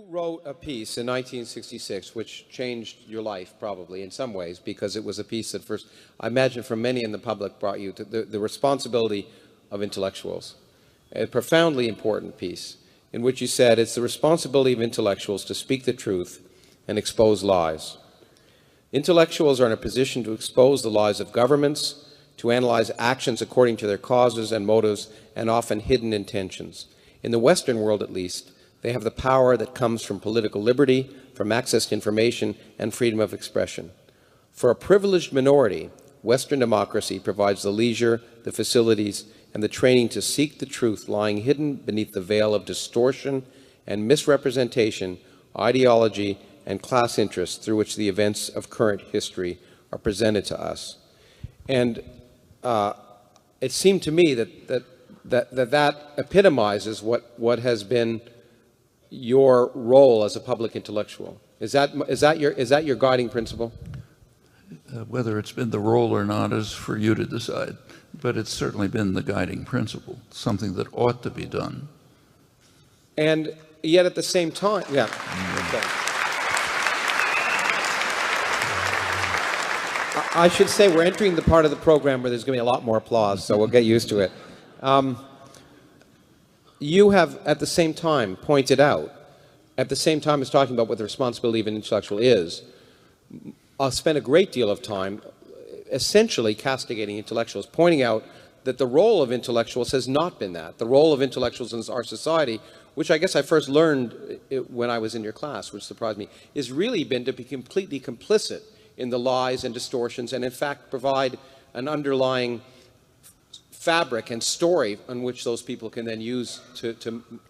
wrote a piece in 1966 which changed your life probably in some ways, because it was a piece that first, I imagine for many in the public, brought you to the responsibility of intellectuals. A profoundly important piece in which you said it's the responsibility of intellectuals to speak the truth and expose lies. Intellectuals are in a position to expose the lies of governments, to analyze actions according to their causes and motives and often hidden intentions. In the Western world, at least, they have the power that comes from political liberty, from access to information, and freedom of expression. For a privileged minority, Western democracy provides the leisure, the facilities, and the training to seek the truth lying hidden beneath the veil of distortion and misrepresentation, ideology, and class interests through which the events of current history are presented to us. And it seemed to me that epitomizes what has been your role as a public intellectual. Is that your guiding principle? Whether it's been the role or not is for you to decide, but it's certainly been the guiding principle, something that ought to be done. And yet at the same time, yeah. I should say we're entering the part of the program where there's going to be a lot more applause, so we'll get used to it. You have, at the same time, pointed out, at the same time as talking about what the responsibility of an intellectual is, spent a great deal of time essentially castigating intellectuals, pointing out that the role of intellectuals has not been that. The role of intellectuals in our society, which I guess I first learned when I was in your class, which surprised me, is really been to be completely complicit in the lies and distortions, and in fact provide an underlying fabric and story on which those people can then use to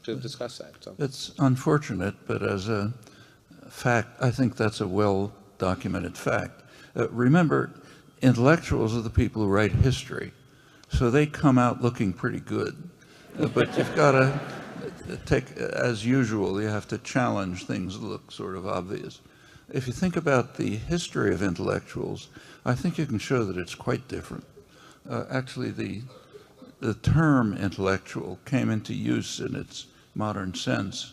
discuss that. So. It's unfortunate, but as a fact, I think that's a well-documented fact. Remember, intellectuals are the people who write history, so they come out looking pretty good. But you've got to take, as usual, you have to challenge things that look sort of obvious. If you think about the history of intellectuals, I think you can show that it's quite different. Actually, the term intellectual came into use in its modern sense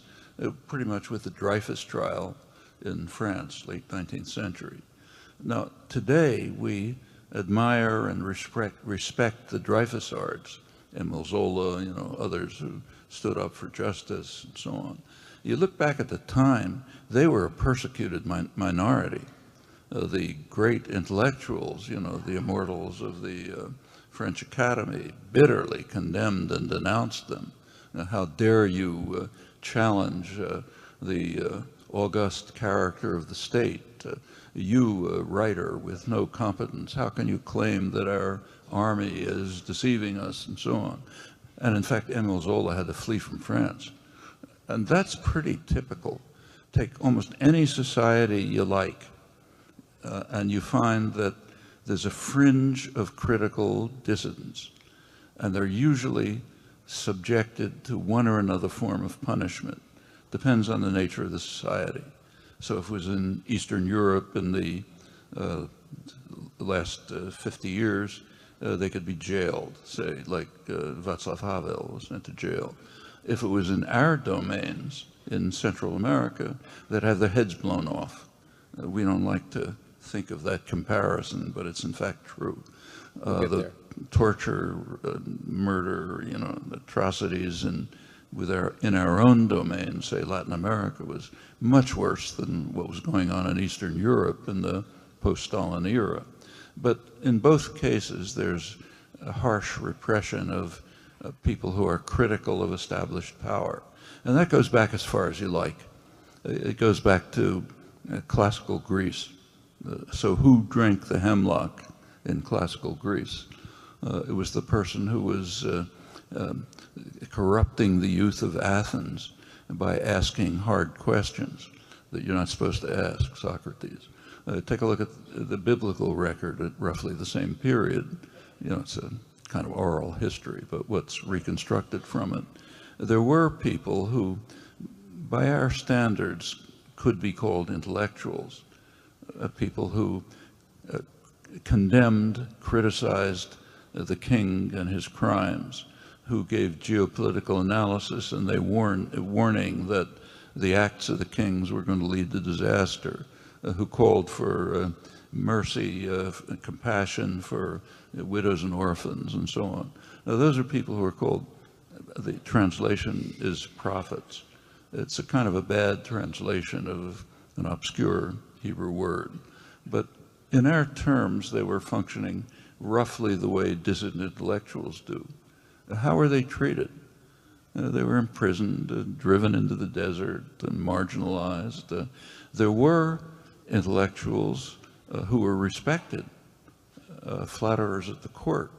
pretty much with the Dreyfus trial in France, late 19th century. Now, today we admire and respect the Dreyfusards, Emile Zola, others who stood up for justice and so on. You look back at the time, they were a persecuted minority. The great intellectuals, the immortals of the French Academy, bitterly condemned and denounced them. How dare you challenge the august character of the state? You, a writer with no competence, how can you claim that our army is deceiving us, and so on? And in fact, Emile Zola had to flee from France. And that's pretty typical. Take almost any society you like, and you find that there's a fringe of critical dissidents, and they're usually subjected to one or another form of punishment. Depends on the nature of the society. So if it was in Eastern Europe in the last 50 years, they could be jailed, say, like Václav Havel was sent to jail. If it was in our domains in Central America, they'd have their heads blown off. We don't like to think of that comparison, but it's in fact true. The torture, murder, atrocities in our own domain, say Latin America, was much worse than what was going on in Eastern Europe in the post-Stalin era. But in both cases, there's a harsh repression of people who are critical of established power. And that goes back as far as you like. It goes back to classical Greece. So who drank the hemlock in classical Greece? It was the person who was corrupting the youth of Athens by asking hard questions that you're not supposed to ask, Socrates. Take a look at the biblical record at roughly the same period. It's a kind of oral history, but what's reconstructed from it. There were people who, by our standards, could be called intellectuals, people who condemned, criticized the king and his crimes, who gave geopolitical analysis, and they warning that the acts of the kings were going to lead to disaster, who called for mercy, compassion for widows and orphans, and so on. Now, those are people who are called, the translation is prophets. It's a kind of a bad translation of an obscure Hebrew word. But in our terms, they were functioning roughly the way dissident intellectuals do. How were they treated? They were imprisoned, driven into the desert, and marginalized. There were intellectuals who were respected, flatterers at the court.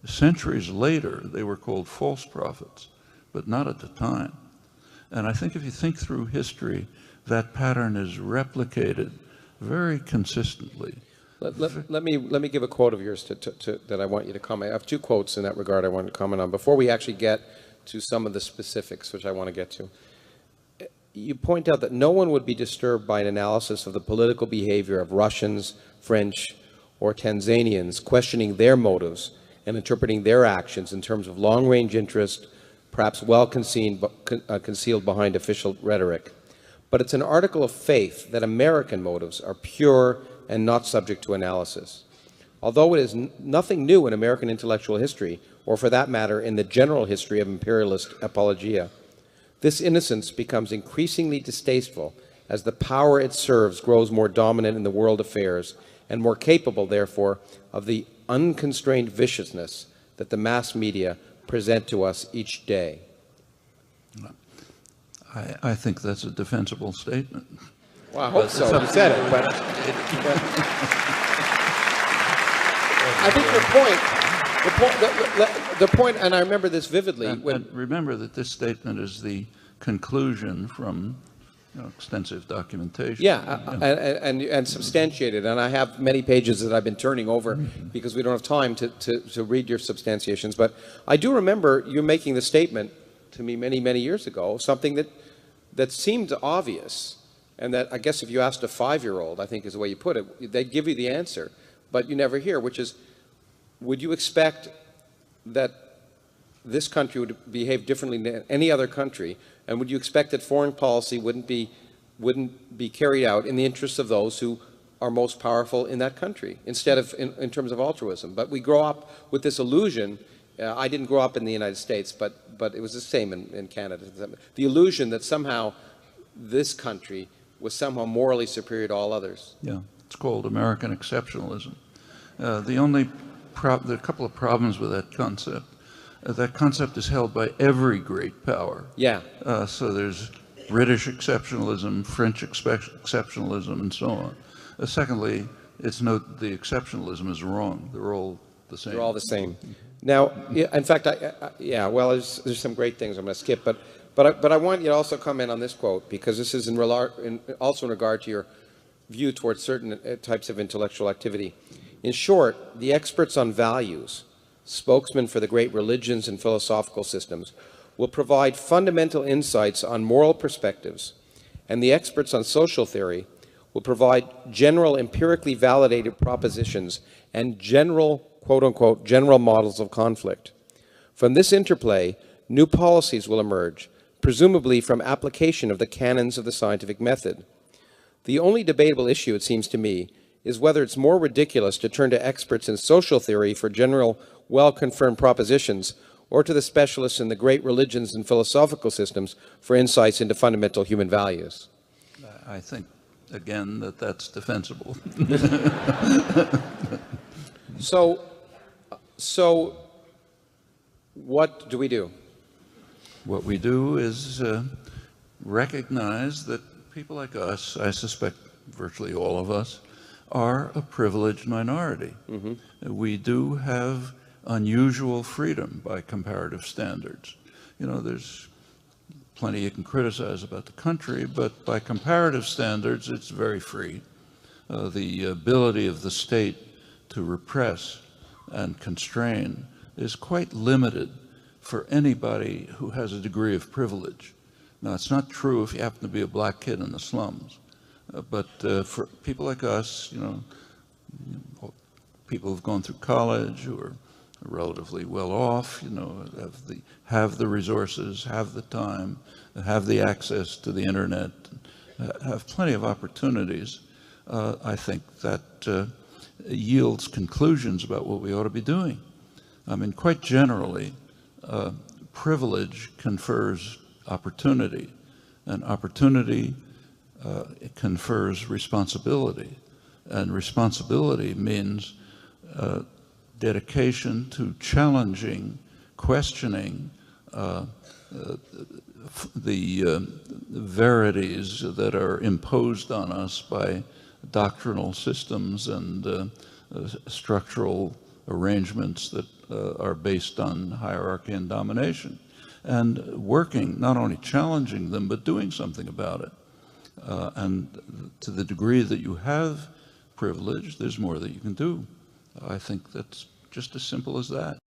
Centuries later, they were called false prophets, but not at the time. And I think if you think through history, that pattern is replicated very consistently. Let me give a quote of yours that I want you to comment. I have two quotes in that regard I want to comment on before we actually get to some of the specifics, which I want to get to. You point out that no one would be disturbed by an analysis of the political behavior of Russians, French, or Tanzanians, questioning their motives and interpreting their actions in terms of long-range interest, perhaps well concealed behind official rhetoric. But it's an article of faith that American motives are pure and not subject to analysis. Although it is nothing new in American intellectual history, or for that matter, in the general history of imperialist apologia, this innocence becomes increasingly distasteful as the power it serves grows more dominant in the world affairs and more capable, therefore, of the unconstrained viciousness that the mass media present to us each day. I think that's a defensible statement. Well, I hope so. You said it, but I think the point, and I remember this vividly. And remember that this statement is the conclusion from extensive documentation. Yeah, and substantiated. And I have many pages that I've been turning over because we don't have time to read your substantiations. But I do remember you making the statement to me many, many years ago, something that seemed obvious. And that, I guess, if you asked a 5-year-old, I think is the way you put it, they'd give you the answer, but you never hear, which is, would you expect that this country would behave differently than any other country, and would you expect that foreign policy wouldn't be carried out in the interests of those who are most powerful in that country, instead of in terms of altruism? But we grow up with this illusion. I didn't grow up in the United States, but it was the same in Canada. The illusion that somehow this country was somehow morally superior to all others. Yeah, it's called American exceptionalism. There are a couple of problems with that concept. That concept is held by every great power. Yeah. So there's British exceptionalism, French exceptionalism, and so on. Secondly, the exceptionalism is wrong. They're all the same. They're all the same. Now, in fact, well, there's some great things I'm going to skip, but I want you to also comment on this quote, because this is also in regard to your view towards certain types of intellectual activity. In short, the experts on values, spokesmen for the great religions and philosophical systems, will provide fundamental insights on moral perspectives, and the experts on social theory will provide general empirically validated propositions and general, quote-unquote, general models of conflict. From this interplay, new policies will emerge, presumably from application of the canons of the scientific method. The only debatable issue, it seems to me, is whether it's more ridiculous to turn to experts in social theory for general, well-confirmed propositions, or to the specialists in the great religions and philosophical systems for insights into fundamental human values. I think, again, that's defensible. So what do we do? What we do is recognize that people like us, I suspect virtually all of us, are a privileged minority. Mm-hmm. We do have unusual freedom by comparative standards. There's plenty you can criticize about the country, but by comparative standards, it's very free. The ability of the state to repress and constrain is quite limited for anybody who has a degree of privilege. Now, it's not true if you happen to be a black kid in the slums, but for people like us, people who've gone through college, who are relatively well off, have the resources, have the time, have the access to the internet, have plenty of opportunities. I think that yields conclusions about what we ought to be doing. I mean, quite generally, privilege confers opportunity, and opportunity confers responsibility. And responsibility means dedication to challenging, questioning the verities that are imposed on us by doctrinal systems and structural arrangements that are based on hierarchy and domination. And working, not only challenging them, but doing something about it. And to the degree that you have privilege, there's more that you can do. I think that's just as simple as that.